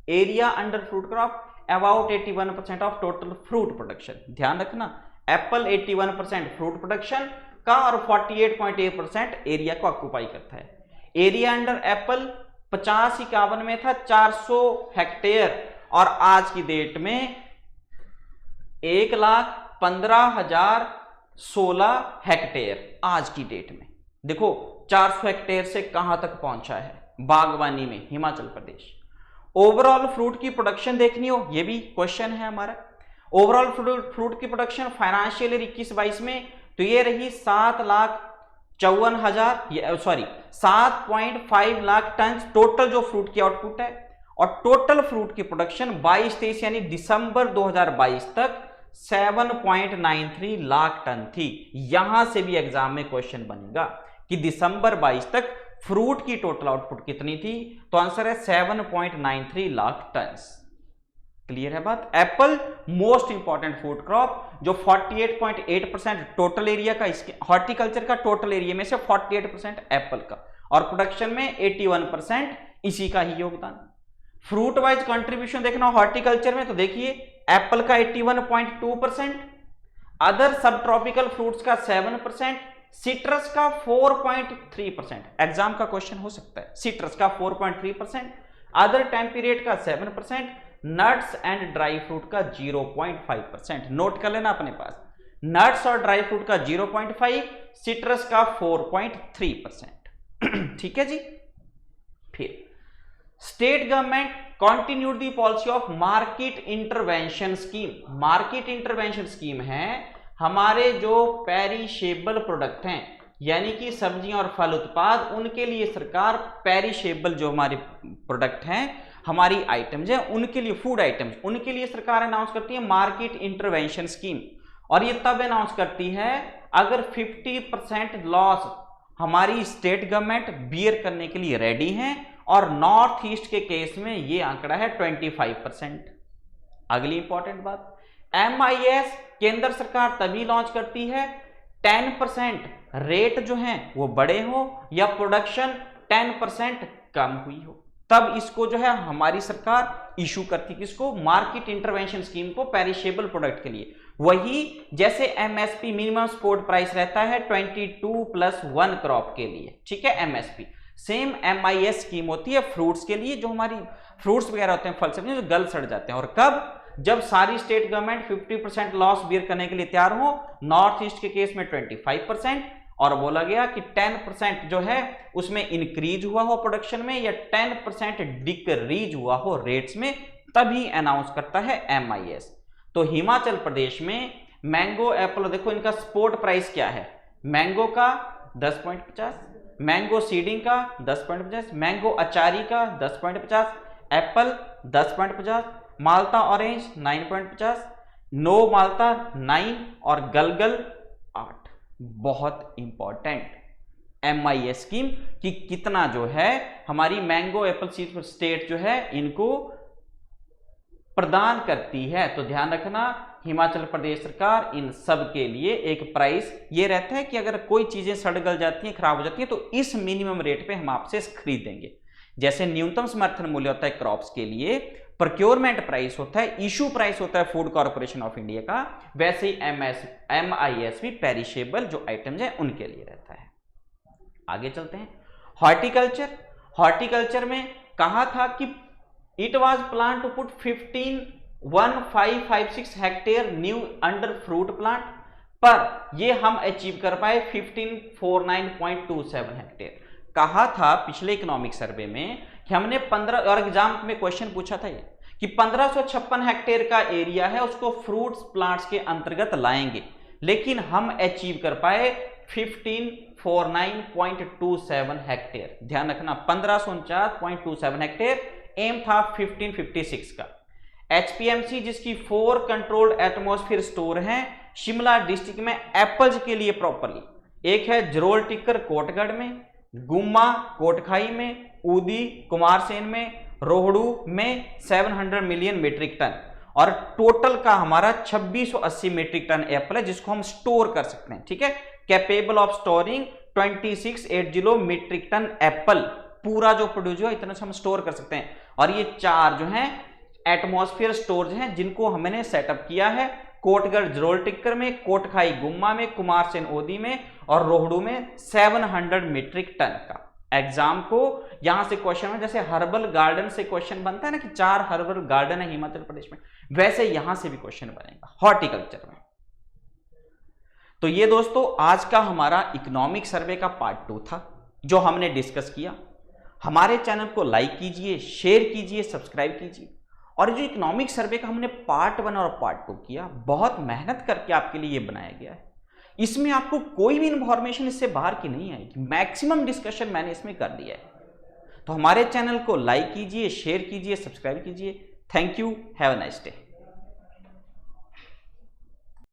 area under fruit crop, about 81% of total fruit production। ध्यान रखना, एप्पल 81% फ्रूट प्रोडक्शन का और 48.8% एरिया को ऑक्यूपाई करता है। एरिया अंडर एप्पल 50-51 में था 400 हेक्टेयर और आज की डेट में 1,15,016 हेक्टेयर आज की डेट में। देखो 400 हेक्टेयर से कहां तक पहुंचा है बागवानी में हिमाचल प्रदेश। ओवरऑल फ्रूट की प्रोडक्शन देखनी हो, ये भी क्वेश्चन है हमारा। ओवरऑल फ्रूट की प्रोडक्शन फाइनेंशियल ईयर 21-22 में तो ये रही 7.5 लाख टन टोटल जो फ्रूट की आउटपुट है। और टोटल फ्रूट की प्रोडक्शन 22-23 यानी दिसंबर 2022 तक 7.93 लाख टन थी। यहां से भी एग्जाम में क्वेश्चन बनेगा कि दिसंबर 22 तक फ्रूट की टोटल आउटपुट कितनी थी, तो आंसर है 7.93 लाख टन। क्लियर है बात। Apple most important food crop जो 48.8% टोटल एरिया का, इसके हॉर्टिकल्चर का टोटल एरिया में से 48% एप्पल का, और प्रोडक्शन में 81% इसी का ही योगदान। फ्रूट वाइज कंट्रीब्यूशन देखना हॉर्टिकल्चर में तो देखिए एप्पल का 81.2%, अदर सब ट्रॉपिकल फ्रूट्स का 7%, सिट्रस का 4.3%। एग्जाम का क्वेश्चन हो सकता है, सिट्रस का 4.3%, अदर टेम्परेट का 7%, नट्स एंड ड्राई फ्रूट का 0.5%। नोट कर लेना अपने पास, नट्स और ड्राई फ्रूट का 0.5, सिट्रस का 4.3%। ठीक है जी। फिर state government continued the policy of market intervention scheme. Market intervention scheme है हमारे जो पेरिशेबल प्रोडक्ट हैं यानी कि सब्जियां और फल उत्पाद, उनके लिए सरकार पेरिशेबल जो हमारे प्रोडक्ट हैं, हमारी आइटम्स हैं, उनके लिए फूड आइटम्स, उनके लिए सरकार अनाउंस करती है मार्केट इंटरवेंशन स्कीम। और ये तब अनाउंस करती है अगर 50% लॉस हमारी स्टेट गवर्नमेंट बियर करने के लिए रेडी हैं, और नॉर्थ ईस्ट के केस में ये आंकड़ा है 25%। अगली इंपॉर्टेंट बात, MIS केंद्र सरकार तभी लॉन्च करती है 10% रेट जो हैं वो बड़े हो या प्रोडक्शन 10% कम हुई हो, तब इसको जो है हमारी सरकार इशू करती, किसको? मार्केट इंटरवेंशन स्कीम को पेरिशेबल प्रोडक्ट के लिए। वही जैसे MSP मिनिमम सपोर्ट प्राइस रहता है 22+1 क्रॉप के लिए, ठीक है, MSP। सेम MIS स्कीम होती है फ्रूट्स के लिए, जो हमारी फ्रूट्स वगैरह होते हैं, फल सब्जियां जो गल सड़ जाते हैं। और कब? जब सारी स्टेट गवर्नमेंट 50% लॉस बियर करने के लिए तैयार हो, नॉर्थ ईस्ट के केस में 25%, और बोला गया कि 10% जो है उसमें इंक्रीज हुआ हो प्रोडक्शन में या 10% डिक्रीज हुआ हो रेट्स में, तभी अनाउंस करता है MIS। तो हिमाचल प्रदेश में मैंगो, एप्पल, देखो इनका सपोर्ट प्राइस क्या है। मैंगो का 10.50, मैंगो सीडिंग का 10.50, मैंगो अचारी का 10.50, एप्पल 10.50, माल्टा ऑरेंज 9.50, नो माल्टा 9 और गलगल 8। बहुत इंपॉर्टेंट MIS स्कीम कि कितना जो है हमारी मैंगो एप्पल सीड स्टेट जो है इनको प्रदान करती है। तो ध्यान रखना हिमाचल प्रदेश सरकार इन सब के लिए एक प्राइस ये रहता है कि अगर कोई चीजें सड़ गल जाती हैं, खराब हो जाती हैं, तो इस मिनिमम रेट पे हम आपसे खरीदेंगे। जैसे न्यूनतम समर्थन मूल्य होता है क्रॉप्स के लिए, प्रोक्योरमेंट प्राइस होता है, इशू प्राइस होता है फूड कॉर्पोरेशन ऑफ इंडिया का, वैसे ही MISP पेरिशेबल जो आइटम्स हैं उनके लिए रहता है। आगे चलते हैं। हॉर्टिकल्चर में कहा था कि it was plan to put 15,1556 hectare new under fruit plant, पर ये हम अचीव कर पाए 1549.27 हेक्टेयर। कहा था पिछले इकोनॉमिक सर्वे में कि हमने 15, और एग्जाम में क्वेश्चन पूछा था ये कि 1556 हेक्टेयर का एरिया है उसको फ्रूट्स प्लांट्स के अंतर्गत लाएंगे, लेकिन हम अचीव कर पाए 1549.27 हेक्टेयर। ध्यान रखना 1549.27 हेक्टेयर, एम था 1556 का। HPMC जिसकी 4 कंट्रोल्ड एटमॉस्फेयर स्टोर हैं शिमला डिस्ट्रिक्ट में एप्पल्स के लिए प्रॉपरली, एक है जरोल टिक्कर कोटगढ़ में, गुम्मा कोटखाई में, ऊदी कुमारसेन में, रोहड़ू में 700 मिलियन मीट्रिक टन, और टोटल का हमारा 2680 मीट्रिक टन एप्पल है जिसको हम स्टोर कर सकते हैं। ठीक है, capable of storing 2680 metric ton apple, पूरा जो प्रोड्यूस हुआ इतना से हम स्टोर कर सकते हैं। और ये 4 जो हैं एटमॉस्फेयर स्टोरेज हैं जिनको हमने सेटअप किया है कोटगढ़ जरोल टिक्कर में, कोटखाई गुम्मा में, कुमारसेन ओदी में और रोहड़ू में 700 मीट्रिक टन का। एग्जाम को यहां से क्वेश्चन में जैसे हर्बल गार्डन से क्वेश्चन बनता है ना कि 4 हर्बल गार्डन है हिमाचल प्रदेश में, वैसे यहां से भी क्वेश्चन बनेगा हॉर्टिकल्चर में। तो ये दोस्तों आज का हमारा इकोनॉमिक सर्वे का पार्ट 2 था जो हमने डिस्कस किया। हमारे चैनल को लाइक कीजिए, शेयर कीजिए, सब्सक्राइब कीजिए। और जो इकोनॉमिक सर्वे का हमने पार्ट 1 और पार्ट 2 किया, बहुत मेहनत करके आपके लिए ये बनाया गया है। इसमें आपको कोई भी इंफॉर्मेशन इससे बाहर की नहीं आएगी, मैक्सिमम डिस्कशन मैंने इसमें कर दिया है। तो हमारे चैनल को लाइक कीजिए, शेयर कीजिए, सब्सक्राइब कीजिए। Thank you, have a nice day.